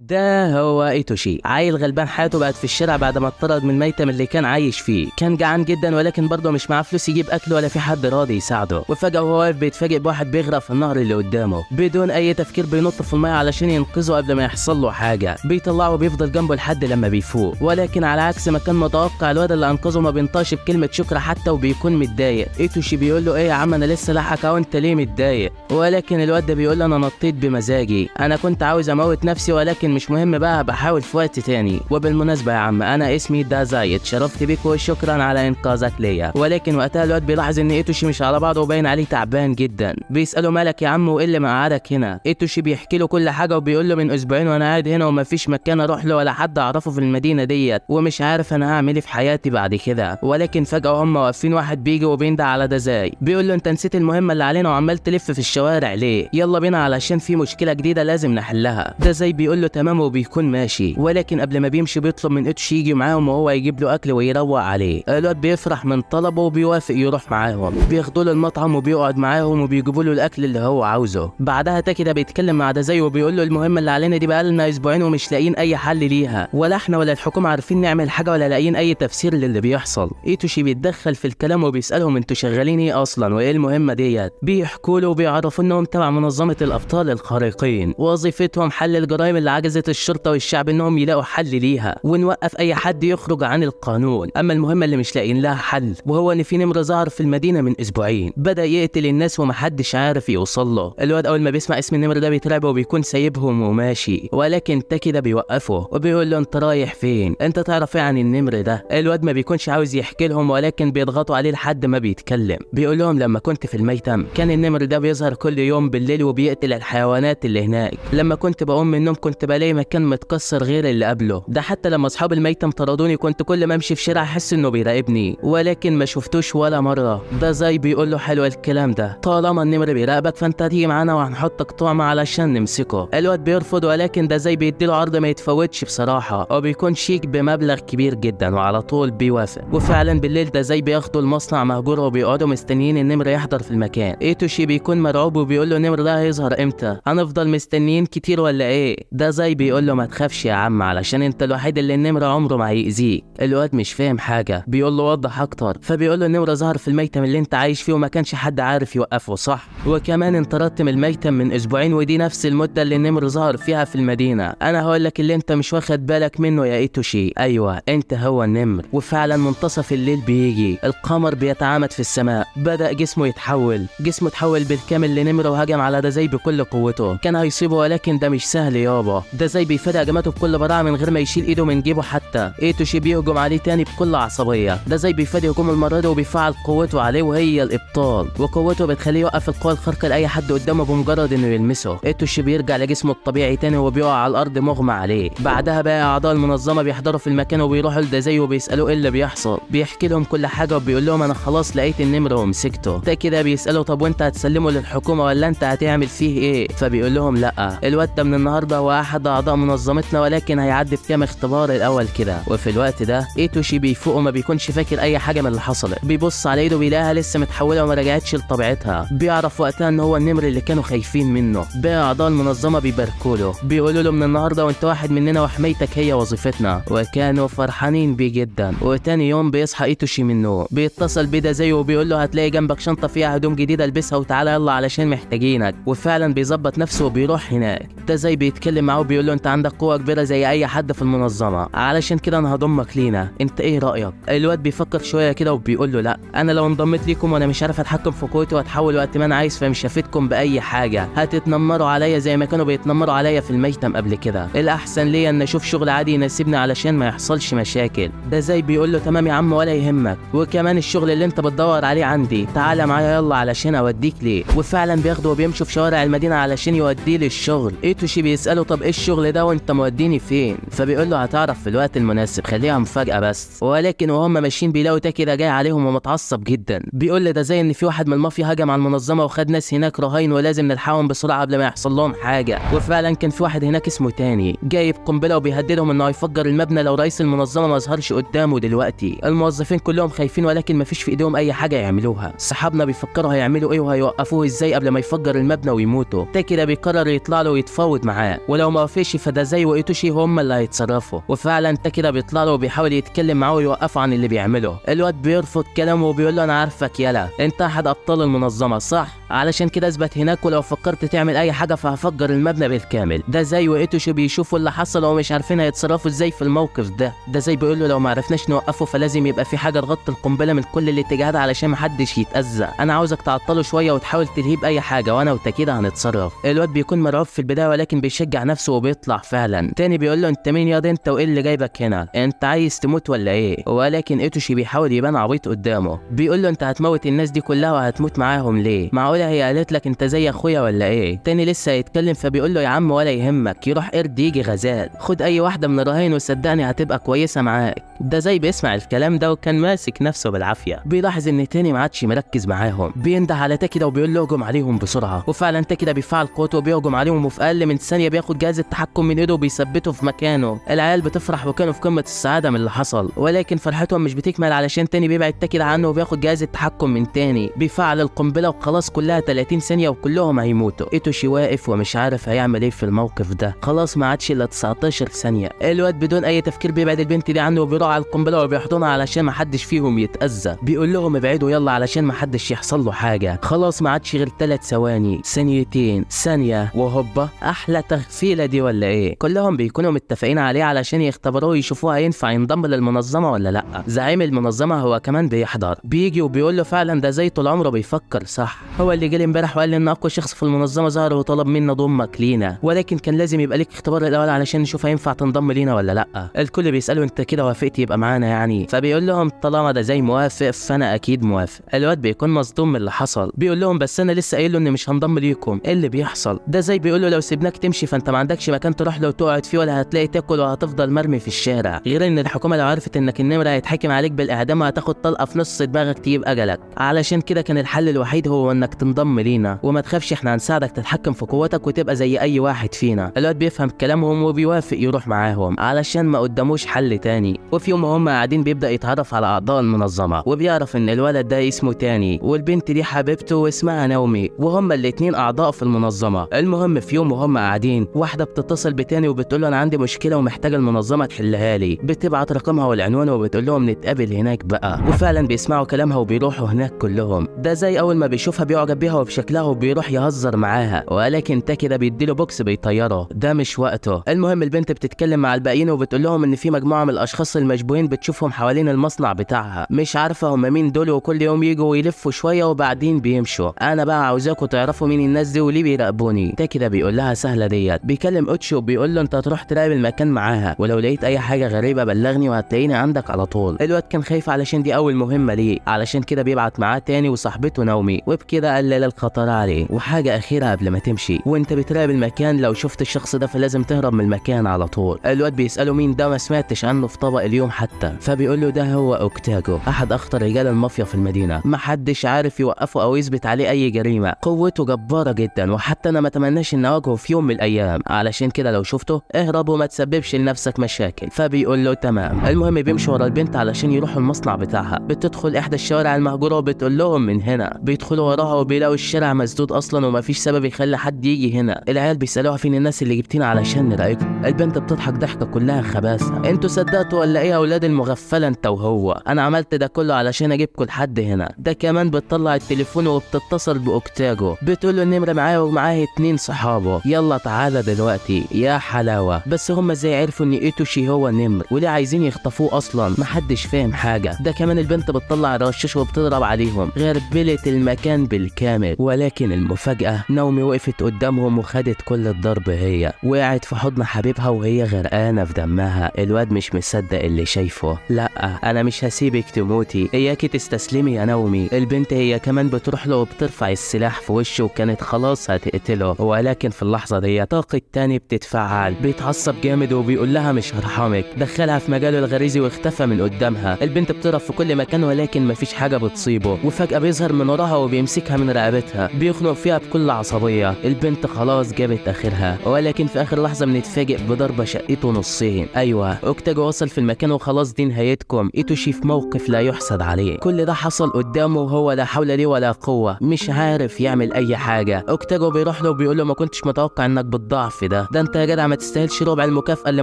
ده هو ايتوشي، عيل غلبان حياته بقت في الشارع بعد ما اتطرد من الميتم اللي كان عايش فيه. كان جعان جدا ولكن برضه مش معاه فلوس يجيب اكل ولا في حد راضي يساعده، وفجأة وهو واقف بيتفاجئ بواحد بيغرق في النهر اللي قدامه. بدون اي تفكير بينط في الميه علشان ينقذه قبل ما يحصل له حاجه. بيطلعه وبيفضل جنبه لحد لما بيفوق، ولكن على عكس ما كان متوقع الواد اللي انقذه ما بينطقش بكلمه شكر حتى وبيكون متضايق. ايتوشي بيقول له ايه يا عم انا لسه لاحقك اهو، انت ليه متضايق؟ ولكن الواد ده بيقول له انا نطيت بمزاجي، انا كنت عاوز اموت نفسي ولكن مش مهم بقى، بحاول في وقت تاني. وبالمناسبه يا عم انا اسمي دازاي، اتشرفت بيك وشكرا على انقاذك ليا. ولكن وقتها الواد بيلاحظ ان ايتوشي مش على بعضه وباين عليه تعبان جدا. بيساله مالك يا عم وايه اللي مقعدك هنا؟ ايتوشي بيحكي له كل حاجه وبيقول له من اسبوعين وانا قاعد هنا ومفيش مكان اروح له ولا حد اعرفه في المدينه ديت، ومش عارف انا هعمل ايه في حياتي بعد كده. ولكن فجاه هم واقفين، واحد بيجي وبيندع على دازاي بيقول له انت نسيت المهمه اللي علينا وعمال تلف في الشوارع ليه؟ يلا بينا علشان في مشكله جديده لازم نحلها. دازاي بيقول له تمام وبيكون ماشي. ولكن قبل ما بيمشي بيطلب من ايتوشي يجي معاهم وهو يجيب له اكل ويروق عليه. الواد بيفرح من طلبه وبيوافق يروح معاهم. بياخدوا له المطعم وبيقعد معاهم وبيجيبوا له الاكل اللي هو عاوزه. بعدها تاكيدا بيتكلم مع دازاي وبيقول له المهمه اللي علينا دي بقالنا اسبوعين ومش لاقيين اي حل ليها، ولا احنا ولا الحكومه عارفين نعمل حاجه ولا لاقيين اي تفسير للي بيحصل. ايتوشي بيتدخل في الكلام وبيسالهم انتوا شغالين ايه اصلا وايه المهمه ديت؟ بيحكوا له وبيعرفوا انهم تبع منظمه الابطال الخارقين، وظيفتهم حل الجرائم اللي عجزت الشرطه والشعب انهم يلاقوا حل ليها ونوقف اي حد يخرج عن القانون. اما المهمه اللي مش لاقيين لها حل وهو ان في نمر ظهر في المدينه من اسبوعين، بدا يقتل الناس ومحدش عارف يوصل له. الواد اول ما بيسمع اسم النمر ده بيترعب وبيكون سايبهم وماشي. ولكن تاكيدا بيوقفه وبيقول له انت رايح فين؟ انت تعرف ايه عن النمر ده؟ الواد ما بيكونش عاوز يحكي لهم ولكن بيضغطوا عليه لحد ما بيتكلم. بيقول لهم لما كنت في الميتم كان النمر ده بيظهر كل يوم بالليل وبيقتل الحيوانات اللي هناك. لما كنت بقوم من النوم كنت بلاقي مكان متكسر غير اللي قبله، ده حتى لما اصحاب الميتم طردوني كنت كل ما امشي في شارع احس انه بيراقبني ولكن ما شفتوش ولا مره. ده زي بيقول له حلو الكلام ده، طالما النمر بيراقبك فانت هتيجي معانا وهنحطك طعم علشان نمسكه. الواد بيرفض ولكن ده زي بيديله عرض ما يتفوتش بصراحه، وبيكون شيك بمبلغ كبير جدا وعلى طول بيوافق. وفعلا بالليل ده زي بياخدوا المصنع مهجور وبيقعدوا مستنيين النمر يحضر في المكان. ايتوشي بيكون مرعوب وبيقول له النمر ده هيظهر امتى؟ هنفضل مستنيين كتير ولا ايه؟ ده زي بيقول له ما تخافش يا عم علشان انت الوحيد اللي النمر عمره ما هيأذيك. الواد مش فاهم حاجه، بيقول له وضح اكتر. فبيقول له النمر ظهر في الميتم اللي انت عايش فيه وما كانش حد عارف يوقفه صح؟ وكمان انت طردت من الميتم من اسبوعين ودي نفس المده اللي النمر ظهر فيها في المدينه. انا هقول لك اللي انت مش واخد بالك منه يا ايتوشي، ايوه انت هو النمر. وفعلا منتصف الليل بيجي، القمر بيتعامد في السماء، بدا جسمه يتحول، جسمه اتحول بالكامل لنمر وهجم على دازاي بكل قوته. كان هيصيبه ولكن ده مش سهل يابا. دازاي بيفادى هجماته بكل براعه من غير ما يشيل ايده من جيبه حتى. ايتوشي بيهجم عليه تاني بكل عصبيه. دازاي بيفادي هجوم المره دي وبيفعل قوته عليه وهي الابطال، وقوته بتخليه يوقف القوه الخارقه لاي حد قدامه بمجرد انه يلمسه. ايتوشي بيرجع لجسمه الطبيعي تاني وبيقع على الارض مغمى عليه. بعدها بقى اعضاء المنظمه بيحضروا في المكان وبيروحوا لدازاي وبيسالوه ايه اللي بيحصل. بيحكي لهم كل حاجه وبيقول لهم انا خلاص لقيت النمر ومسكته. ده كده بيساله طب وانت هتسلمه للحكومه ولا انت هتعمل فيه ايه؟ فبيقول لهم لا، الواد ده من النهارده هو احد اعضاء منظمتنا ولكن هيعدي بكام اختبار الاول كده. وفي الوقت ده ايتوشي بيفوق وما بيكونش فاكر اي حاجه من اللي حصلت. بيبص على ايده بيلاقيها لسه متحوله وما رجعتش لطبيعتها. بيعرف وقتها ان هو النمر اللي كانوا خايفين منه. بقى اعضاء المنظمه بيباركوا له، بيقولوا له من النهارده وانت واحد مننا وحمايتك هي وظيفتنا، وكانوا فرحانين بيه جدا. وتاني يوم بيصحى ايتوشي من النوم، بيتصل بيه زيه وبيقول له هتلاقي جنبك شنطه فيها هدوم جديده البسها وتعالى يلا علشان محتاجينك. وفعلا بيظبط نفسه وبيروح هناك. ده زي بيتكلم معاه وبيقول له انت عندك قوه كبيره زي اي حد في المنظمه، علشان كده انا هضمك لينا، انت ايه رايك؟ الواد بيفكر شويه كده وبيقول له لا، انا لو انضميت ليكم وانا مش عارف اتحكم في قوتي واتحول وقت ما انا عايز فمش هفيدكم باي حاجه، هتتنمروا عليا زي ما كانوا بيتنمروا عليا في الميتم قبل كده. الاحسن ليا ان اشوف شغل عادي يناسبني علشان ما يحصلش مشاكل. ده زي بيقول له تمام يا عم ولا يهمك، وكمان الشغل اللي انت بتدور عليه عندي، تعالى معايا يلا علشان اوديك ليه. وفعلا بياخده وبيمشوا في شوارع المدينه علشان يوديه للشغل. ايتوشي بيساله طب ايه الشغل ده وانت موديني فين؟ فبيقول له هتعرف في الوقت المناسب، خليها مفاجاه بس. ولكن وهم ماشيين بيلاقوا تاكيدا جاي عليهم ومتعصب جدا. بيقول له ده زي ان في واحد من المافيا هجم على المنظمه وخد ناس هناك رهاين ولازم نلحقهم بسرعه قبل ما يحصل لهم حاجه. وفعلا كان في واحد هناك اسمه تاني جايب قنبله وبيهددهم انه هيفجر المبنى لو رئيس المنظمه ما ظهرش قدامه دلوقتي. الموظفين كلهم خايفين ولكن مفيش في ايديهم اي حاجه يعملوها. صحابنا بيفكروا هيعملوا ايه وهيوقفوه ازاي قبل ما يفجر المبنى ويموتوا. تاكيدا بيقرر يطلع له ويتفاوض معاه، ولو ما بيوافقش، فده زي وايتوشي هما اللي هيتصرفوا. وفعلا تاكيدا بيطلع له وبيحاول يتكلم معاه ويوقفه عن اللي بيعمله. الواد بيرفض كلامه وبيقول له انا عارفك يلا، انت احد ابطال المنظمه صح؟ علشان كده اثبت هناك، ولو فكرت تعمل اي حاجه فهفجر المبنى بالكامل. ده زي وايتوشي بيشوفوا اللي حصل ومش عارفين هيتصرفوا ازاي في الموقف ده. ده زي بيقول له لو ما عرفناش نوقفه فلازم يبقى في حاجه تغطي القنبله من كل الاتجاهات علشان محدش يتاذى. انا عاوزك تعطله شويه وتحاول تلهيه باي حاجه، وانا وتاكيدا هنتصرف. الواد بيكون مرعوب في البدايه ولكن بيشجع نفسه وبيطلع فعلا. تاني بيقول له انت مين ياض انت، وايه اللي جايبك هنا؟ انت عايز تموت ولا ايه؟ ولكن ايتوشي بيحاول يبان عبيط قدامه. بيقول له انت هتموت الناس دي كلها وهتموت معاهم ليه؟ معقوله هي قالت لك انت زي اخويا ولا ايه؟ تاني لسه هيتكلم فبيقول له يا عم ولا يهمك، يروح قرد يجي غزال، خد اي واحده من الرهاين وصدقني هتبقى كويسه معاك. ده زي بيسمع الكلام ده وكان ماسك نفسه بالعافيه. بيلاحظ ان تاني ما عادش مركز معاهم. بينده على تاكيدا وبيقول له اهجم عليهم بسرعه. وفعلا تاكيدا بيفعل قوته وبيهجم عليهم، وفي اقل من ثانيه بياخد جهاز التحكم من ايده وبيثبته في مكانه. العيال بتفرح وكانوا في قمه السعاده من اللي حصل، ولكن فرحتهم مش بتكمل علشان تاني بيبعد تاكيدا عنه وبياخد جهاز التحكم من تاني. بيفعل القنبله وخلاص كلها 30 ثانيه وكلهم هيموتوا. ايتوشي واقف ومش عارف هيعمل ايه في الموقف ده. خلاص ما عادش الا 19 ثانيه. الواد بدون اي تفكير بيبعد البنت دي عنه وبيروح على القنبله وبيحضنها علشان ما حدش فيهم يتاذى. بيقول لهم ابعدوا يلا علشان ما حدش يحصل له حاجه. خلاص ما عادش غير 3 ثواني، ثانيتين، ثانيه، وهوبا احلى تغفيله دي ولا ايه؟ كلهم بيكونوا متفقين عليه علشان يختبروه يشوفوه هينفع ينضم للمنظمه ولا لا. زعيم المنظمه هو كمان بيحضر، بيجي وبيقول له فعلا ده زي طول عمره بيفكر صح. هو اللي جالي امبارح وقال لي ان اقوى شخص في المنظمه ظهر وطلب منا ضمك لينا، ولكن كان لازم يبقى ليك اختبار الاول علشان نشوف هينفع تنضم لينا ولا لا. الكل بيساله انت كده وافقت يبقى معانا يعني؟ فبيقول لهم طالما ده زي موافق فانا اكيد موافق. الواد بيكون مصدوم من اللي حصل. بيقول لهم بس انا لسه قايل له اني مش هنضم ليكم، ايه اللي بيحصل؟ ده زي بيقول له لو سيبناك تمشي فانت ما عندكش مكان تروح له وتقعد فيه ولا هتلاقي تاكل وهتفضل مرمي في الشارع، غير ان الحكومه لو عرفت انك النمر هيتحكم عليك بالاعدام وهتاخد طلقه في نص دماغك تجيب اجلك. علشان كده كان الحل الوحيد هو انك تنضم لينا، وما تخافش احنا هنساعدك تتحكم في قوتك وتبقى زي اي واحد فينا. الواد بيفهم كلامهم وبيوافق يروح معاهم علشان ما قداموش حل تاني. وفي يوم وهم قاعدين بيبدا يتعرف على اعضاء المنظمه وبيعرف ان الولد ده اسمه تاني والبنت دي حبيبته واسمها ناومي، وهما الاتنين اعضاء في المنظمه. المهم في يوم وهم قاعدين واحده بتتصل بتاني وبتقول له انا عندي مشكله ومحتاجه المنظمه تحلها لي. بتبعت رقمها والعنوان وبتقول لهم نتقابل هناك بقى. وفعلا بيسمعوا كلامها وبيروحوا هناك كلهم. ده زي اول ما بيشوفها بيعجب بيها وبشكلها وبيروح يهزر معاها، ولكن تاكيدا بيديله بوكس بيطيره. ده مش وقته. المهم البنت بتتكلم مع الباقيين وبتقول لهم ان في مجموعه من الاشخاص المشبوهين بتشوفهم حوالين المصنع بتاعها، مش عارفه هم مين دول، وكل يوم يجوا ويلفوا شويه وبعدين بيمشوا. انا بقى عاوزاكم تعرفوا مين الناس دي وليه بيراقبوني. تاكيدا بيقول لها سهله ديت. بيكلم اوتشي وبيقول له انت هتروح تراقب المكان معاها، ولو لقيت اي حاجه غريبه بلغني وهتلاقيني عندك على طول. الواد كان خايف علشان دي اول مهمه ليه، علشان كده بيبعت معاه تاني وصاحبته ناومي، وبكده قلل الخطر عليه. وحاجه اخيره قبل ما تمشي، وانت بتراقب المكان لو شفت الشخص ده فلازم تهرب من المكان على طول. الواد بيساله مين ده، ما سمعتش عنه في طبق اليوم حتى. فبيقول له ده هو اوكتاجو، احد اخطر رجال المافيا في المدينه، محدش عارف يوقفه او يثبت عليه اي جريمه. قوته جباره جدا، وحتى انا ما اتمناش ان اواجهه في يوم من الايام، علشان كده لو شفته اهرب وما تسببش لنفسك مشاكل. فبيقول له تمام. المهم بيمشوا ورا البنت علشان يروحوا المصنع بتاعها. بتدخل احدى الشوارع المهجوره وبتقول لهم من هنا. بيدخلوا وراها وبيلاقوا الشارع مسدود اصلا ومفيش سبب يخلي حد يجي هنا. العيال بيسالوها فين الناس اللي جبتينا علشان نراقبكم. البنت بتضحك ضحكه كلها خباثه. انتوا صدقتوا ولا ايه يا اولاد المغفله انت وهو؟ انا عملت ده كله علشان اجيبكم لحد هنا. ده كمان بتطلع التليفون وبتتصل باوكتاجو، بتقول له النمره معاه ومعاه 2 صحابه، يلا تعالى دلوقتي. يا حلاوه. بس هم ازاي عرفوا ان ايتوشي هو نمر وليه عايزين يخطفوه اصلا؟ محدش فاهم حاجه. ده كمان البنت بتطلع رشاش وبتضرب عليهم، غربلت المكان بالكامل. ولكن المفاجاه ناومي وقفت قدامهم وخدت كل الضرب. هي وقعت في حضن حبيبها وهي غرقانه في دمها. الواد مش مصدق اللي شايفه. لا انا مش هسيبك تموتي، اياكي تستسلمي يا ناومي. البنت هي كمان بتروح له وبترفع السلاح في وشه وكانت خلاص هتقتله، ولكن في اللحظه دي طاقه تاني بتتفعل. بيتعصب جامد وبيقول لها مش هرحمك. دخلها في مجاله الغريزي واختفى من قدامها. البنت بتضرب في كل مكان ولكن مفيش حاجه بتصيبه، وفجاه بيظهر من وراها وبيمسكها من رقبتها بيخنق فيها بكل عصبيه. البنت خلاص جابت اخرها، ولكن في اخر لحظه بنتفاجئ بضربه شقته نصين. ايوه اوكتاجو وصل في المكان وخلاص دي نهايتكم. ايتوشي في موقف لا يحسد عليه. كل ده حصل قدامه وهو لا حول ليه ولا قوه، مش عارف يعمل اي حاجه. اوكتاجو بيروح له وبيقول له ما كنتش متوقع انك بالضعف ده. ده انت يا جدع ما تستاهلش ربع المكافأة اللي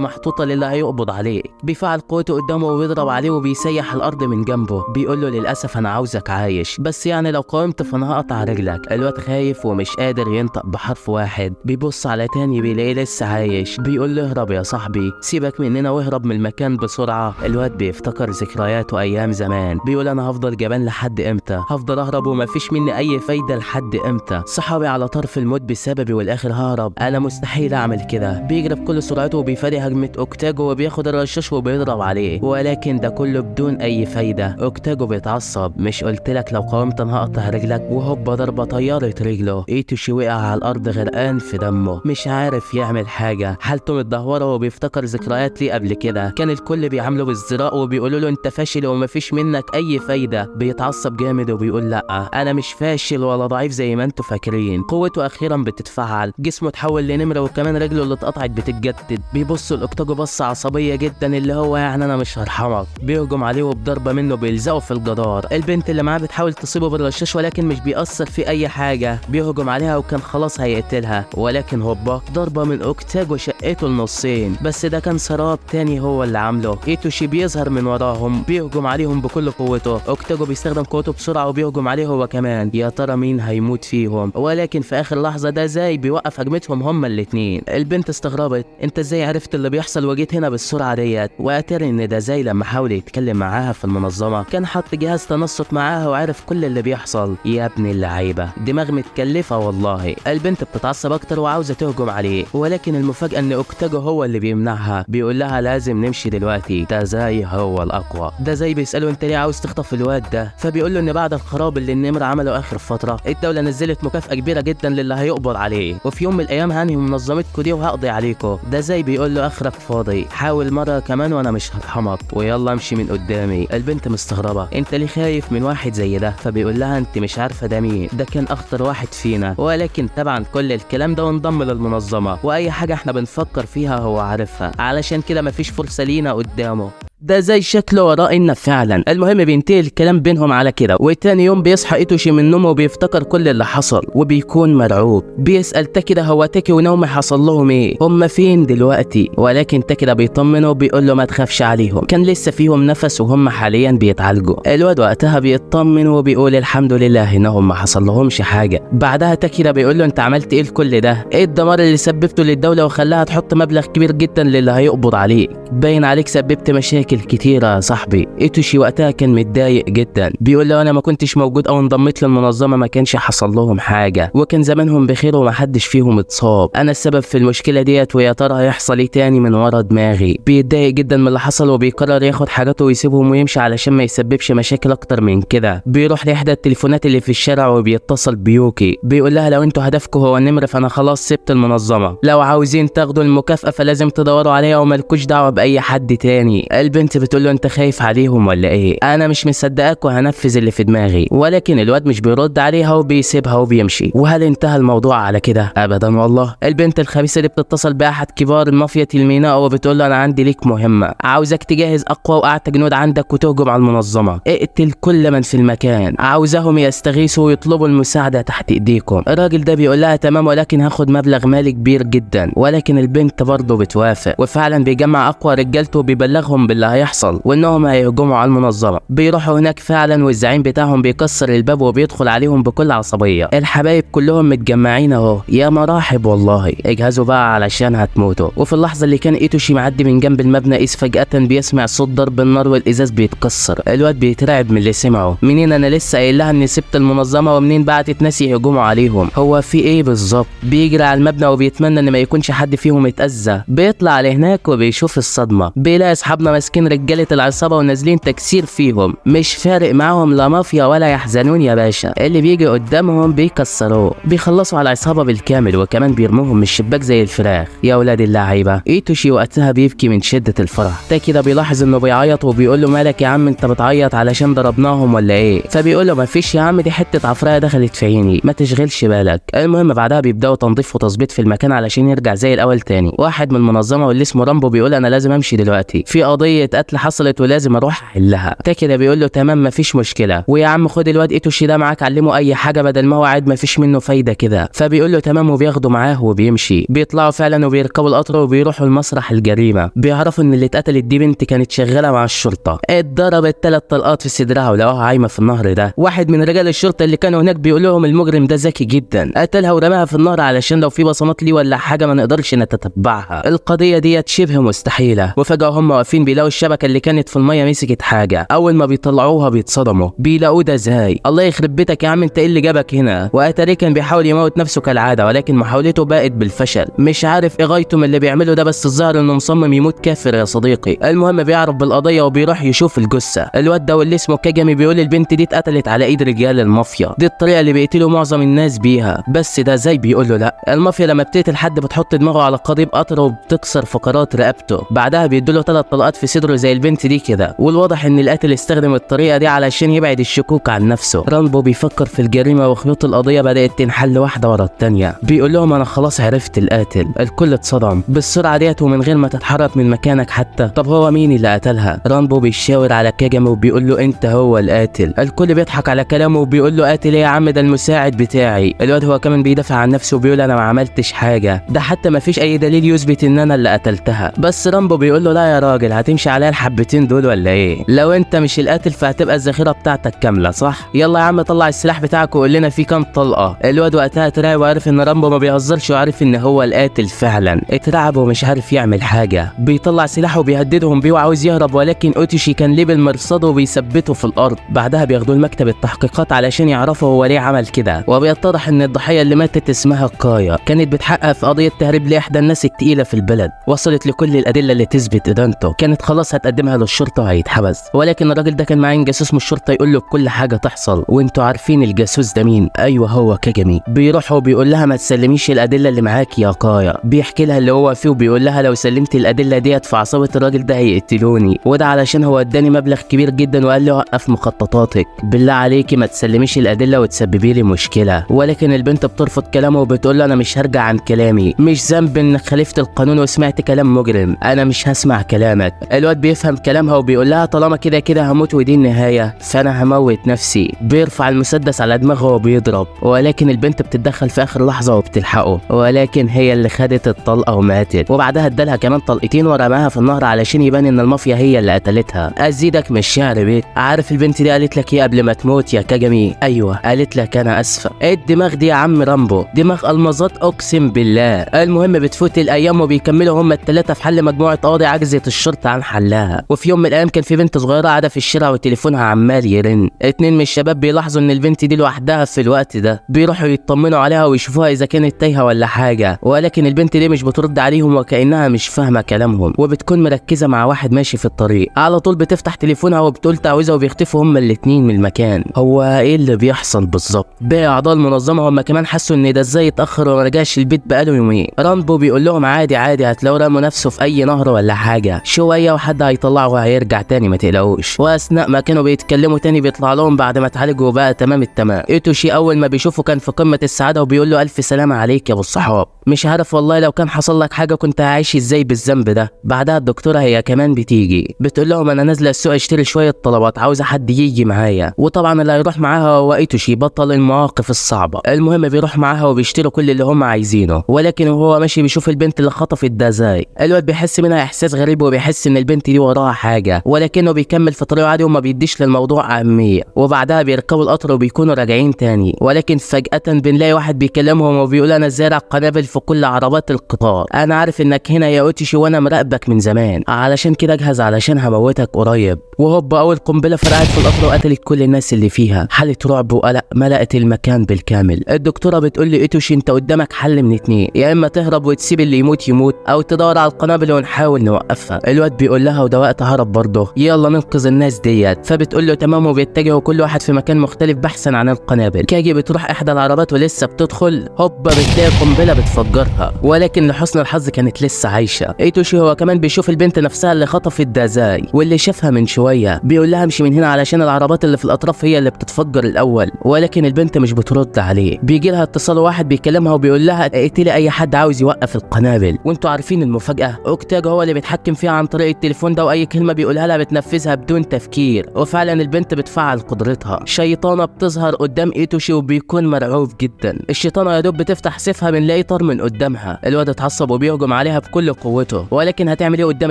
محطوطة للي هيقبض عليك. بيفعل قوته قدامه وبيضرب عليه وبيسيح الارض من جنبه. بيقول له للاسف انا عاوزك عايش، بس يعني لو قاومت فانا هقطع رجلك. الواد خايف ومش قادر ينطق بحرف واحد. بيبص على تاني بيلاقيه لسه عايش. بيقول له اهرب يا صاحبي، سيبك مننا واهرب من المكان بسرعة. الواد بيفتكر ذكرياته ايام زمان. بيقول انا هفضل جبان لحد امتى؟ هفضل اهرب ومفيش مني اي فايدة لحد امتى؟ صحابي على طرف الموت بسببي والاخر ههرب؟ انا مستحيل اعمل كده. بيجري بكل سرعته وبيفادي هجمة اوكتاجو وبياخد الرشاش وبيضرب عليه، ولكن ده كله بدون اي فايدة. اوكتاجو بيتعصب. مش قلتلك لو قاومت انا هقطع رجلك؟ وهوبا ضربة طيرت رجله. ايتوشي وقع على الارض غرقان في دمه، مش عارف يعمل حاجة. حالته متدهورة وبيفتكر ذكريات ليه قبل كده. كان الكل بيعامله بالزراء وبيقولوا له انت فاشل ومفيش منك اي فايدة. بيتعصب جامد وبيقول لا انا مش فاشل ولا ضعيف زي ما انتوا فاكرين. قوته اخيرا بتتفعل، جسمه اتحول لنمرة وكمان رجله اللي اتقطعت بتتجدد. بيبص لاوكتاجو بصة عصبية جدا اللي هو يعني انا مش هرحمك. بيهجم عليه وبضربة منه بيلزقه في الجدار. البنت اللي معاه بتحاول تصيبه بالرشاش ولكن مش بيأثر في اي حاجة. بيهجم عليها وكان خلاص هيقتلها، ولكن هوبا ضربة من اوكتاجو شقته لنصين. بس ده كان سراب تاني هو اللي عامله. ايتوشي بيظهر من وراهم بيهجم عليهم بكل قوته. اوكتاجو بيستخدم قوته بسرعة وبيهجم عليه هو كمان. يا ترى مين هيموت فيهم؟ ولكن في اخر لحظة ده زي بيوقف هجمتهم هما الاتنين. البنت استغربت انت ازاي عرفت اللي بيحصل وجيت هنا بالسرعة ديت؟ واتاري ان ده زي لما حاول يتكلم معاها في المنظمة كان حط جهاز تنصت معاها وعرف كل اللي بيحصل. يا ابن اللعيبة دماغ متكلفة والله. البنت بتتعصب اكتر وعاوزة تهجم عليه، ولكن المفاجأة ان اوكتاجو هو اللي بيمنعها. بيقول لها لازم نمشي دلوقتي، ده زي هو الاقوى. ده زي بيسأله انت ليه عاوز تخطف الواد ده؟ فبيقول له ان بعد الخراب اللي النمر عمله اخر فترة الدولة نزلت مكافأة كبيرة جدا للي هيقبض عليه، وفي يوم من الايام هنهي منظمتكم دي وهقضي عليكم. ده زي بيقول له اخرك فاضي، حاول مرة كمان وانا مش هرحمك ويلا امشي من قدامي. البنت مستغربة انت ليه خايف من واحد زي ده؟ فبيقول لها انت مش عارفة ده مين، ده كان اخطر واحد فينا. ولكن طبعا كل الكلام ده وانضم للمنظمة واي حاجة احنا بنفكر فيها هو عارفها، علشان كده مفيش فرصة لينا قدامه. ده زي شكله ورائنا فعلا. المهم بينتهي الكلام بينهم على كده. وتاني يوم بيصحى ايتوشي من نومه وبيفتكر كل اللي حصل وبيكون مرعوب. بيسأل تاكيدا هو تاكي ونومي حصل لهم ايه؟ هم فين دلوقتي؟ ولكن تاكيدا بيطمنه وبيقول له ما تخافش عليهم، كان لسه فيهم نفس وهم حاليا بيتعالجوا. الواد وقتها بيطمن وبيقول الحمد لله انهم ما حصل لهمش حاجه. بعدها تاكيدا بيقول له انت عملت ايه لكل ده؟ ايه الدمار اللي سببته للدوله وخلاها تحط مبلغ كبير جدا للي هيقبض عليك؟ باين عليك سببت مشاكل كتيرة يا صاحبي. ايتوشي وقتها كان متضايق جدا. بيقول له انا ما كنتش موجود او انضميت للمنظمة ما كانش حصل لهم حاجة وكان زمانهم بخير ومحدش فيهم اتصاب. انا السبب في المشكلة ديت ويا ترى هيحصل ايه تاني من ورا دماغي. بيتضايق جدا من اللي حصل وبيقرر ياخد حاجاته ويسيبهم ويمشي علشان ما يسببش مشاكل اكتر من كده. بيروح لاحدى التليفونات اللي في الشارع وبيتصل بيوكي. بيقول لها لو انتوا هدفكم هو النمر فانا خلاص سبت المنظمة، لو عاوزين تاخدوا المكافأة فلازم تدوروا عليها ومالكوش دعوة باي حد تاني. البنت بتقول له انت خايف عليهم ولا ايه؟ انا مش مصدقك وهنفذ اللي في دماغي. ولكن الواد مش بيرد عليها وبيسيبها وبيمشي. وهل انتهى الموضوع على كده؟ ابدا والله. البنت الخبيثه اللي بتتصل باحد كبار المافيا الميناء وبتقول له انا عندي ليك مهمه، عاوزك تجهز اقوى واعتى جنود عندك وتهجم على المنظمه، اقتل كل من في المكان، عاوزاهم يستغيثوا ويطلبوا المساعده تحت ايديكم. الراجل ده بيقول لها تمام ولكن هاخد مبلغ مالي كبير جدا. ولكن البنت برضه بتوافق وفعلا بيجمع اقوى رجالته وبيبلغهم باللي هيحصل وانهم هيهجموا على المنظمه. بيروحوا هناك فعلا والزعيم بتاعهم بيكسر الباب وبيدخل عليهم بكل عصبيه. الحبايب كلهم متجمعين اهو، يا مراحب والله، اجهزوا بقى علشان هتموتوا. وفي اللحظه اللي كان ايتوشي معدي من جنب المبنى اذ فجاه بيسمع صوت ضرب النار والازاز بيتكسر. الواد بيترعب من اللي سمعه. منين انا لسه قايل لها اني سبت المنظمه ومنين بعتت ناس يهجموا عليهم؟ هو في ايه بالظبط؟ بيجري على المبنى وبيتمنى ان ما يكونش حد فيهم اتاذى. بيطلع لهناك وبيشوف الصدمه، بيلاقي اصحابنا ماسكين رجاله العصابه ونازلين تكسير فيهم، مش فارق معاهم لا مافيا ولا يحزنون يا باشا، اللي بيجي قدامهم بيكسروه. بيخلصوا على العصابه بالكامل وكمان بيرموهم من الشباك زي الفراخ. يا ولاد اللعيبه. ايتوشي وقتها بيبكي من شده الفرح. تاكيدا بيلاحظ انه بيعيط وبيقول له مالك يا عم انت بتعيط علشان ضربناهم ولا ايه؟ فبيقول له مفيش يا عم دي حته عفرايه دخلت في عيني ما تشغلش بالك. المهم بعدها بيبداوا تنظيف وتظبيط في المكان علشان يرجع زي الاول تاني. واحد من المنظمه واللي اسمه رامبو بيقول انا لازم امشي دلوقتي في قضيه جريمه قتل حصلت ولازم اروح احلها. تاكيدا بيقول له تمام مفيش مشكله، ويا عم خد الواد ايتوشي ده معاك علمه اي حاجه بدل ما هو قاعد مفيش منه فايده كده. فبيقول له تمام وبياخده معاه وبيمشي. بيطلعوا فعلا وبيركبوا القطر وبيروحوا لمسرح الجريمه. بيعرفوا ان اللي اتقتلت دي بنت كانت شغاله مع الشرطه، اتضربت 3 طلقات في صدرها ولقوها عايمه في النهر ده. واحد من رجال الشرطه اللي كانوا هناك بيقول لهم المجرم ده ذكي جدا، قتلها ورماها في النهر علشان لو في بصمات ليه ولا حاجه ما نقدرش نتتبعها. القضيه ديت شبه مستحيله. وفجاه هم واقفين بيلاقوا الشبكه اللي كانت في الميه مسكت حاجه. اول ما بيطلعوها بيتصدموا، بيلاقوا ده ازاي؟ الله يخرب بيتك يا عم انت ايه اللي جابك هنا؟ واتاري كان بيحاول يموت نفسه كالعاده، ولكن محاولته باءت بالفشل. مش عارف ايه غايته من اللي بيعمله ده، بس الظاهر انه مصمم يموت كافر يا صديقي. المهم بيعرف بالقضيه وبيروح يشوف الجثه. الواد ده واللي اسمه كاجامي بيقول البنت دي اتقتلت على ايد رجال المافيا، دي الطريقه اللي بيقتلوا معظم الناس بيها. بس ده زي بيقول له لا، المافيا لما بتقتل حد بتحط دماغه على قضيب قطر وبتكسر فقرات رقبته، بعدها بيديله 3 طلقات في صدره زي البنت دي كده. والواضح ان القاتل استخدم الطريقه دي علشان يبعد الشكوك عن نفسه. رامبو بيفكر في الجريمه وخيوط القضيه بدات تنحل واحده ورا الثانيه. بيقول لهم انا خلاص عرفت القاتل. الكل اتصدم بالسرعه ديت ومن غير ما تتحرك من مكانك حتى. طب هو مين اللي قتلها؟ رامبو بيشاور على كاجامي وبيقول له انت هو القاتل. الكل بيضحك على كلامه وبيقول له قاتل ايه يا عم؟ ده المساعد بتاعي. الواد هو كمان بيدافع عن نفسه وبيقول انا ما عملتش حاجه، ده حتى ما فيش اي دليل يثبت ان انا اللي قتلتها. بس رامبو بيقول له لا يا راجل، هتمشي عليا الحبتين دول ولا ايه؟ لو انت مش القاتل فهتبقى الذخيره بتاعتك كامله صح؟ يلا يا عم طلع السلاح بتاعك وقول لنا في كام طلقه. الواد وقتها اترعب وعرف ان رامبو ما بيهزرش وعارف ان هو القاتل فعلا. اترعب ومش عارف يعمل حاجه. بيطلع سلاحه وبيهددهم بيه وعاوز يهرب، ولكن اوتشي كان ليه بالمرصاد وبيثبته في الارض. بعدها بياخدوه لمكتب التحقيقات علشان يعرفوا هو ليه عمل كده. وبيتضح ان الضحيه اللي ماتت اسمها كايا، كانت بتحقق في قضيه تهريب لاحدى الناس التقيله في البلد. وصلت لكل الادله اللي تثبت ادانته، كانت خلاص هتقدمها للشرطه وهيتحبس. ولكن الراجل ده كان معاه جاسوس من الشرطه يقول له كل حاجه تحصل. وانتوا عارفين الجاسوس ده مين؟ ايوه هو كاجامي. بيروح وبيقول لها ما تسلميش الادله اللي معاك يا كايا. بيحكي لها اللي هو فيه وبيقول لها لو سلمت الادله ديت في عصابه الراجل ده هيقتلوني، وده علشان هو اداني مبلغ كبير جدا وقال لي وقف مخططاتك، بالله عليكي ما تسلميش الادله وتسببي لي مشكله. ولكن البنت بترفض كلامه وبتقول له انا مش هرجع عن كلامي، مش ذنب انك خالفت القانون وسمعت كلام مجرم، انا مش هسمع كلامك. الواد بيفهم كلامها وبيقول لها طالما كده كده هموت ودي النهايه فانا هموت نفسي. بيرفع المسدس على دماغه وبيضرب، ولكن البنت بتتدخل في اخر لحظه وبتلحقه، ولكن هي اللي خدت الطلقه وماتت. وبعدها ادالها كمان طلقتين ورماها في النهر علشان يبان ان المافيا هي اللي قتلتها. ازيدك من الشعر بيت، عارف البنت دي قالت لك ايه قبل ما تموت يا كاجامي؟ ايوه قالت لك انا اسفه. ايه الدماغ دي يا عم رامبو؟ دماغ المظات اقسم بالله. المهم بتفوت الايام وبيكملوا هم الثلاثه في حل مجموعه قواضي عجزت الشرطه عن حلها. وفي يوم من الايام كان في بنت صغيره قاعده في الشارع وتليفونها عمال يرن. 2 من الشباب بيلاحظوا ان البنت دي لوحدها في الوقت ده، بيروحوا يطمنوا عليها ويشوفوها اذا كانت تايهه ولا حاجه. ولكن البنت دي مش بترد عليهم وكانها مش فاهمه كلامهم، وبتكون مركزه مع واحد ماشي في الطريق. على طول بتفتح تليفونها وبتقول تعويذه وبيختفوا هم الاتنين من المكان. هو ايه اللي بيحصل بالظبط؟ باقي اعضاء المنظمه هم كمان حسوا ان ده ازاي اتاخر وما رجعش البيت بقاله يومين. رامبو بيقول لهم عادي عادي، هتلاقوا رموا نفسه في اي نهر ولا حاجه، شويه وحد هيطلعه وهيرجع تاني ما تقلقوش. واثناء ما كانوا بيتكلموا تاني بيطلع لهم بعد ما اتعالجوا بقى تمام التمام. ايتوشي اول ما بيشوفه كان في قمه السعاده وبيقول له الف سلامه عليك يا ابو الصحاب، مش عارف والله لو كان حصل لك حاجه كنت هعيش ازاي بالذنب ده. بعدها الدكتوره هي كمان بتيجي بتقول لهم انا نازله السوق اشتري شويه طلبات، عاوزه حد يجي معايا. وطبعا اللي هيروح معاها هو ايتوشي بطل المواقف الصعبه. المهم بيروح معاها وبيشتروا كل اللي هم عايزينه. ولكن وهو ماشي بيشوف البنت اللي خطفت ده ازاي. الواد بيحس منها احساس غريب وبيحس ان البنت دي وراها حاجه، ولكنه بيكمل في طريقه عادي وما بيديش للموضوع اهميه. وبعدها بيركبوا القطر وبيكونوا راجعين تاني، ولكن فجاه بنلاقي واحد بيكلمهم وبيقول انا زارع قنابل في كل عربات القطار، انا عارف انك هنا يا اوتشي وانا مراقبك من زمان، علشان كده اجهز علشان هموتك قريب. وهوب اول قنبله فرقعت في القطر وقتلت كل الناس اللي فيها. حاله رعب وقلق ملأت المكان بالكامل. الدكتوره بتقول لي ايتوشي انت قدامك حل من اتنين، يا اما تهرب وتسيب اللي يموت يموت، او تدور على القنابل ونحاول نوقفها. الواد بيقول لها وده وقت هرب برضه، يلا ننقذ الناس ديت. فبتقول له تمام وبيتجهوا كل واحد في مكان مختلف بحثا عن القنابل. كاجي بتروح احدى العربات ولسه بتدخل هوبا بتلاقي قنبله بتفجرها، ولكن لحسن الحظ كانت لسه عايشه. ايتوشي هو كمان بيشوف البنت نفسها اللي خطفت دازاي واللي شافها من شويه، بيقول لها امشي من هنا علشان العربات اللي في الاطراف هي اللي بتتفجر الاول. ولكن البنت مش بترد عليه. بيجي لها اتصال واحد بيكلمها وبيقول لها اقتلي اي حد عاوز يوقف القنابل. وانتوا عارفين المفاجاه؟ اوكتاج هو اللي بيتحكم فيها عن طريق التليفون التليفون ده واي كلمه بيقولها لها بتنفذها بدون تفكير، وفعلا البنت بتفعل قدرتها. شيطانه بتظهر قدام ايتوشي وبيكون مرعوب جدا. الشيطانه يا دوب بتفتح سيفها بنلاقي طار من قدامها. الواد اتعصب وبيهجم عليها بكل قوته، ولكن هتعمل ايه قدام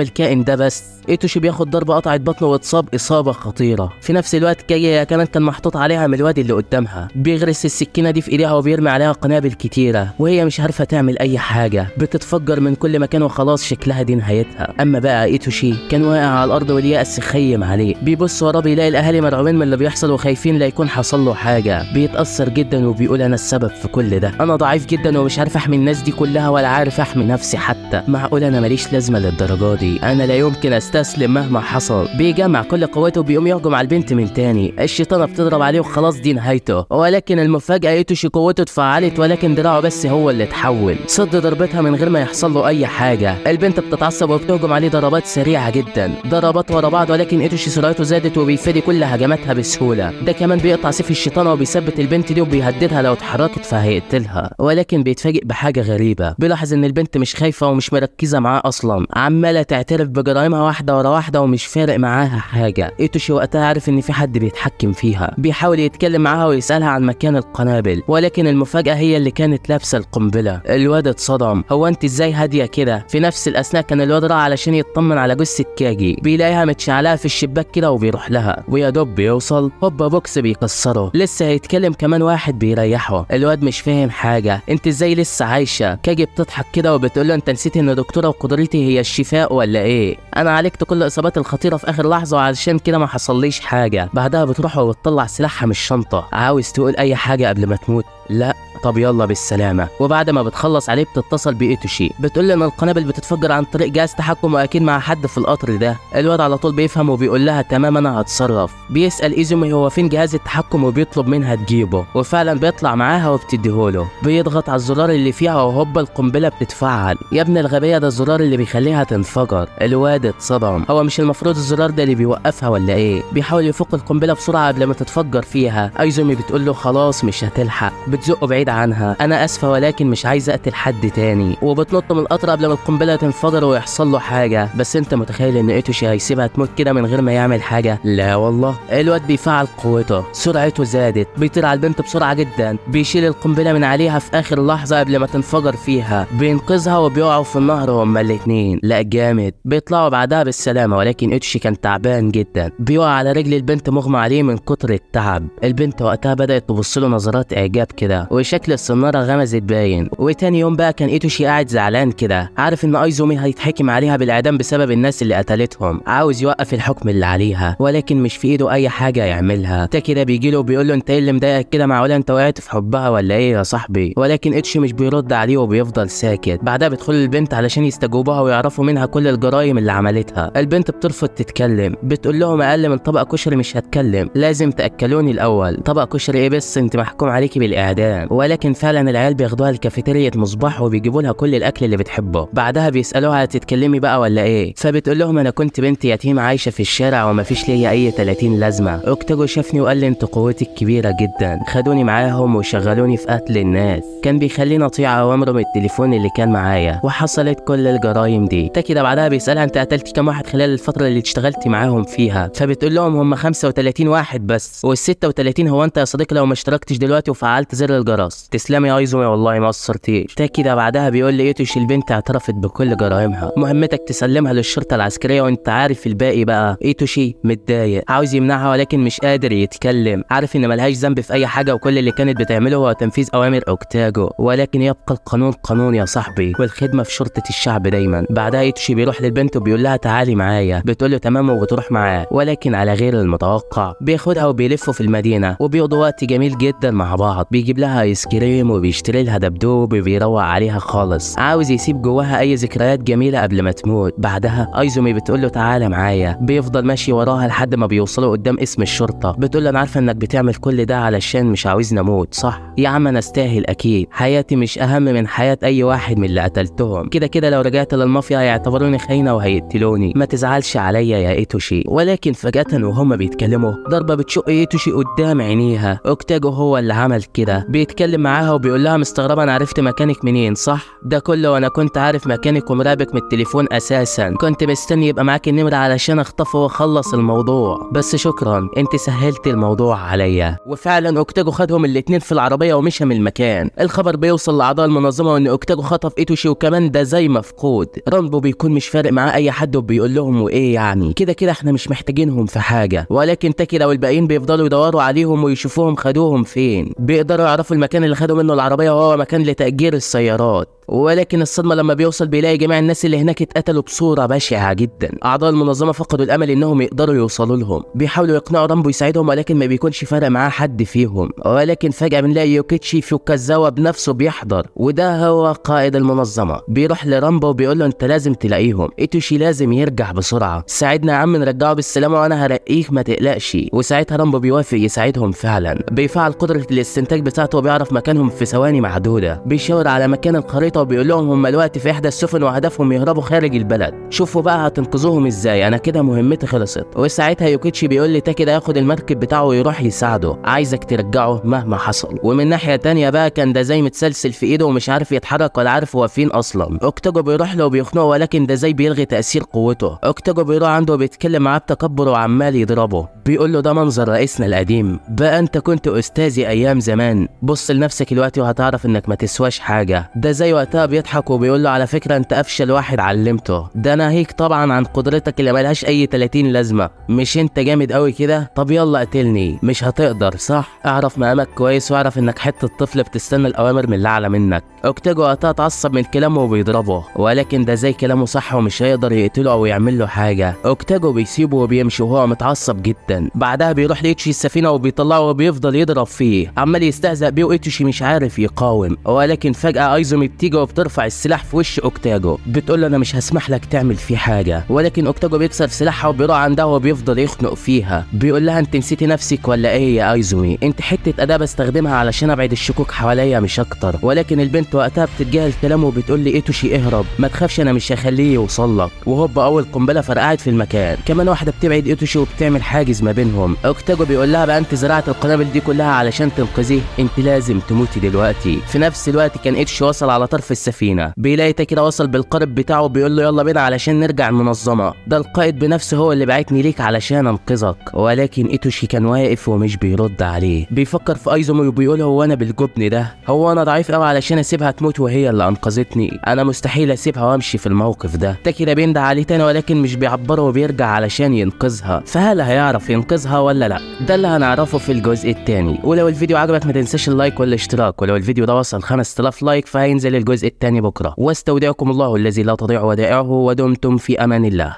الكائن ده؟ بس ايتوشي بياخد ضربه قطعت بطنه واتصاب اصابه خطيره. في نفس الوقت كاجي كمان كان محطوط عليها من الواد اللي قدامها، بيغرس السكينه دي في ايديها وبيرمي عليها قنابل كتيره، وهي مش عارفه تعمل اي حاجه، بتتفجر من كل مكان وخلاص شكلها دي نهايتها. اما بقى ايتوشي كان واقع على الارض واليأس خيم عليه، بيبص وراه بيلاقي الاهالي مرعوبين من اللي بيحصل وخايفين لا يكون حصل له حاجه. بيتاثر جدا وبيقول انا السبب في كل ده، انا ضعيف جدا ومش عارف احمي الناس دي كلها ولا عارف احمي نفسي حتى، معقول انا ماليش لازمه للدرجه دي؟ انا لا يمكن استسلم مهما حصل. بيجمع كل قوته وبيقوم يهجم على البنت من تاني. الشيطانه بتضرب عليه وخلاص دي نهايته، ولكن المفاجاه ايتوشي قوته اتفعلت ولكن دراعه بس هو اللي اتحول، صد ضربتها من غير ما يحصل له اي حاجه. البنت بتتعصب وبتهجم عليه ضربات سريعه جدا، ضربات ورا بعض، ولكن ايتوشي سرعته زادت وبيفادي كل هجماتها بسهوله. ده كمان بيقطع سيف الشيطانه وبيثبت البنت دي وبيهددها لو اتحركت فهيقتلها، ولكن بيتفاجئ بحاجه غريبه. بيلاحظ ان البنت مش خايفه ومش مركزه معاه اصلا، عماله تعترف بجرائمها واحده ورا واحده ومش فارق معاها حاجه. ايتوشي وقتها عارف ان في حد بيتحكم فيها، بيحاول يتكلم معاها ويسالها عن مكان القنابل، ولكن المفاجاه هي اللي كانت لابسه القنبله. الواد اتصدم، هو انت ازاي هاديه كده؟ في نفس الاثناء كان الواد راح علشان يطمن على جثه كاجي، بيلاقيها متشعلقه في الشباك كده وبيروح لها، ويا دوب بيوصل هوبا بوكس بيكسره. لسه هيتكلم كمان واحد بيريحه. الواد مش فاهم حاجه، انت ازاي لسه عايشه؟ كاجي بتضحك كده وبتقول له انت نسيت ان دكتوره وقدرتي هي الشفاء ولا ايه؟ انا عالجت كل الاصابات الخطيره في اخر لحظه وعلشان كده ما حصليش حاجه. بعدها بتروح وبتطلع سلاحها من الشنطه، عاوز تقول اي حاجه قبل ما تموت. لا طب يلا بالسلامه. وبعد ما بتخلص عليه بتتصل بايتوشي، بتقول له ان القنابل بتتفجر عن طريق جهاز تحكم واكيد مع حد في القطر ده. الواد على طول بيفهم وبيقول لها تمام انا هتصرف. بيسال ايزومي هو فين جهاز التحكم وبيطلب منها تجيبه، وفعلا بيطلع معاها وبتديهوله. بيضغط على الزرار اللي فيها وهوبا القنبله بتتفعل. يا ابن الغبيه ده الزرار اللي بيخليها تنفجر. الواد اتصدم، هو مش المفروض الزرار ده اللي بيوقفها ولا ايه؟ بيحاول يفك القنبله بسرعه قبل ما تتفجر فيها. ايزومي بتقول له خلاص مش هتلحق، بتزقه بعيد عنها، انا اسفه ولكن مش عايزه اقتل حد تاني، وبتنط من القطر قبل ما القنبله تنفجر ويحصل له حاجه. بس انت متخيل ان ايتوشي هيسيبها تموت كده من غير ما يعمل حاجه؟ لا والله. الواد بيفعل قوته، سرعته زادت، بيطير على البنت بسرعه جدا، بيشيل القنبله من عليها في اخر لحظه قبل ما تنفجر فيها، بينقذها وبيقعوا في النهر هما الاثنين. لا جامد. بيطلعوا بعدها بالسلامه، ولكن ايتوشي كان تعبان جدا، بيقع على رجل البنت مغمى عليه من كتر التعب. البنت وقتها بدات تبص له نظرات اعجاب كده، وشكل الصناره غمزت باين. وتاني يوم بقى كان ايتوشي قاعد زعلان كده، عارف ان ايزومي هيتحكم عليها بالاعدام بسبب الناس اللي قتلتهم، عاوز يوقف الحكم اللي عليها، ولكن مش في ايده اي حاجه يعملها. تاكي ده بيجي له وبيقول له انت ايه اللي مضايقك كده؟ معقوله انت وقعت في حبها ولا ايه يا صاحبي؟ ولكن ايتوشي مش بيرد عليه وبيفضل ساكت. بعدها بيدخل البنت علشان يستجوبوها ويعرفوا منها كل الجرائم اللي عملتها. البنت بترفض تتكلم، بتقول لهم اقل من طبق كشري مش هتكلم، لازم تاكلوني الاول. طبق كشري ايه بس؟ انت محكوم عليكي بالاعدام. ولكن فعلا العيال بياخدوها لكافيتيريا مصباح وبيجيبوا لها كل الاكل اللي بتحبه. بعدها بيسالوها هتتكلمي بقى ولا ايه؟ فبتقول لهم انا كنت بنت يتيمه عايشه في الشارع ومفيش ليا اي 30 لازمه. اوكتاجو شافني وقال لي انت قوتك كبيره جدا، خدوني معاهم وشغلوني في قتل الناس، كان بيخليني اطيع اوامره من التليفون اللي كان معايا، وحصلت كل الجرايم دي. تاكي ده بعدها بيسالها انت قتلتي كام واحد خلال الفتره اللي اشتغلتي معاهم فيها؟ فبتقول لهم هم 35 واحد بس، وال36 هو انت يا صديقي لو ما اشتركتش دلوقتي وفعلت زر الجرس. تسلمي يا ايزومي والله ما قصرتيش. تاكي ده بعدها بيقول لي ايتوشي البنت اعترفت بكل جرائمها، مهمتك تسلمها للشرطه العسكريه وانت عارف الباقي بقى. ايتوشي متضايق، عاوز يمنعها ولكن مش قادر يتكلم، عارف ان ملهاش ذنب في اي حاجه وكل اللي كانت بتعمله هو تنفيذ اوامر اوكتاجو، ولكن يبقى القانون قانون يا صاحبي، والخدمه في شرطه الشعب دايما. بعدها ايتوشي بيروح للبنت وبيقول لها تعالي معايا، بتقول له تمام وبتروح معاه، ولكن على غير المتوقع بياخدها وبيلفوا في المدينه وبيقضوا وقت جميل جدا مع بعض، بيجيب لها ايس كريم وبيشتري لها دبدوب وبيروق عليها خالص، عاوز يسيب جواها اي ذكريات جميله قبل ما تموت. بعدها ايزومي بتقول له تعالى معايا، بيفضل ماشي وراها لحد ما بيوصلوا قدام اسم الشرطه. بتقول له انا عارفه انك بتعمل كل ده علشان مش عاوزني اموت صح؟ يا عم انا استاهل اكيد، حياتي مش اهم من حياه اي واحد من اللي قتلتهم، كده كده لو رجعت للمافيا هيعتبروني خاينه وهيقتلوني، ما تزعلش عليا يا ايتوشي. ولكن فجاه وهما بيتكلموا ضربه بتشق ايتوشي قدام عينيها. اوكتاجو هو اللي عمل كده، بيتكلم بيتكلم معاها وبيقول لها مستغربه انا عرفت مكانك منين صح؟ ده كله وانا كنت عارف مكانك ومراقبك من التليفون اساسا، كنت مستني يبقى معاك النمره علشان اخطفه واخلص الموضوع، بس شكرا انت سهلت الموضوع عليا. وفعلا اوكتاجو خدهم الاتنين في العربيه ومشى من المكان. الخبر بيوصل لاعضاء المنظمه ان اوكتاجو خطف ايتوشي وكمان ده زي مفقود. رامبو بيكون مش فارق معاه اي حد وبيقول لهم وايه يعني كده كده احنا مش محتاجينهم في حاجه، ولكن تاكيرا والباقيين بيفضلوا يدوروا عليهم ويشوفوهم خدوهم فين. بيقدروا يعرفوا المكان اللي خدوا منه العربيه وهو مكان لتأجير السيارات، ولكن الصدمه لما بيوصل بيلاقي جميع الناس اللي هناك اتقتلوا بصوره بشعه جدا. اعضاء المنظمه فقدوا الامل انهم يقدروا يوصلوا لهم، بيحاولوا يقنعوا رامبو يساعدهم ولكن ما بيكونش فارق معاه حد فيهم. ولكن فجاه بنلاقي يوكيتشي فوكازاوا بنفسه بيحضر، وده هو قائد المنظمه. بيروح لرامبو وبيقول له انت لازم تلاقيهم، ايتوشي لازم يرجع بسرعه، ساعدنا يا عم نرجعه بالسلامه وانا هرقيك ما تقلقش. وساعتها رامبو بيوافق يساعدهم فعلا، بيفعل قدره الاستنتاج بتاعته وبيعرف مكانهم في ثواني معدوده. بيشاور على مكان الخريطه وبيقول لهم هم الوقت في احدى السفن وهدفهم يهربوا خارج البلد، شوفوا بقى هتنقذوهم ازاي، انا كده مهمتي خلصت. وساعتها يوكيتشي بيقول لي تاكيدا ياخد المركب بتاعه ويروح يساعده، عايزك ترجعه مهما حصل. ومن ناحيه تانية بقى كان ده زي متسلسل في ايده ومش عارف يتحرك ولا عارف هو فين اصلا. اوكتاجو بيروح له وبيخنقه ولكن ده زي بيلغي تاثير قوته. اوكتاجو بيروح عنده وبيتكلم معاه بتكبر وعمال يضربه، بيقول له ده منظر رئيسنا القديم بقى، انت كنت استاذي ايام زمان، بص لنفسك دلوقتي وهتعرف انك ما تسواش حاجه. ده زي وقتها بيضحك وبيقول له على فكره انت افشل واحد علمته، ده ناهيك طبعا عن قدرتك اللي ملهاش اي 30 لازمه، مش انت جامد قوي كده؟ طب يلا قتلني، مش هتقدر صح؟ اعرف مقامك كويس واعرف انك حته طفل بتستنى الاوامر من اللي اعلى منك. اوكتاجو وقتها اتعصب من كلامه وبيضربه، ولكن ده زي كلامه صح ومش هيقدر يقتله او يعمل له حاجه. اوكتاجو بيسيبه وبيمشي وهو متعصب جدا. بعدها بيروح لإيتوشي السفينه وبيطلعه وبيفضل يضرب فيه، عمال يستهزأ بيه وايتوشي مش عارف يقاوم. ولكن فجاه ايزومي بتيجي وبترفع السلاح في وش اوكتاجو، بتقول له انا مش هسمح لك تعمل فيه حاجه. ولكن اوكتاجو بيكسر سلاحها وبيروح عندها وبيفضل يخنق فيها، بيقول لها انت نسيتي نفسك ولا ايه يا ايزومي؟ انت حته اداه بستخدمها علشان ابعد الشكوك حواليا مش اكتر. ولكن البنت وقتها بتتجاهل كلامه وبتقول لي ايتوشي اهرب، ما تخافش انا مش هخليه يوصل لك. وهوب اول قنبله فرقعت في المكان، كمان واحده بتبعد ايتوشي وبتعمل حاجز ما بينهم. اوكتاجو بيقول لها بقى انت زرعت القنابل دي كلها علشان تنقذيه، انت لازم تموتي دلوقتي. في نفس الوقت كان ايتوشي وصل على طرف السفينه، بيلاقي تاكيرا وصل بالقارب بتاعه وبيقول له يلا بينا علشان نرجع المنظمه، ده القائد بنفسه هو اللي بعتني ليك علشان انقذك. ولكن ايتوشي كان واقف ومش بيرد عليه، بيفكر في ايزومي وبيقول هو انا بالجبن ده؟ هو انا ضعيف قوي علشان اسيبها تموت وهي اللي انقذتني؟ انا مستحيل اسيبها وامشي في الموقف ده. تاكيرا بينده عليه تاني ولكن مش بيعبره وبيرجع علشان ينقذها، فهل هيعرف ينقذها ولا لا؟ ده اللي هنعرفه في الجزء الثاني. ولو الفيديو عجبك ما تنساش اللايك والاشتراك، ولو الفيديو ده وصل 5000 لايك فهينزل الجزء الثاني بكره. واستودعكم الله الذي لا تضيع ودائعه، ودمتم في امان الله.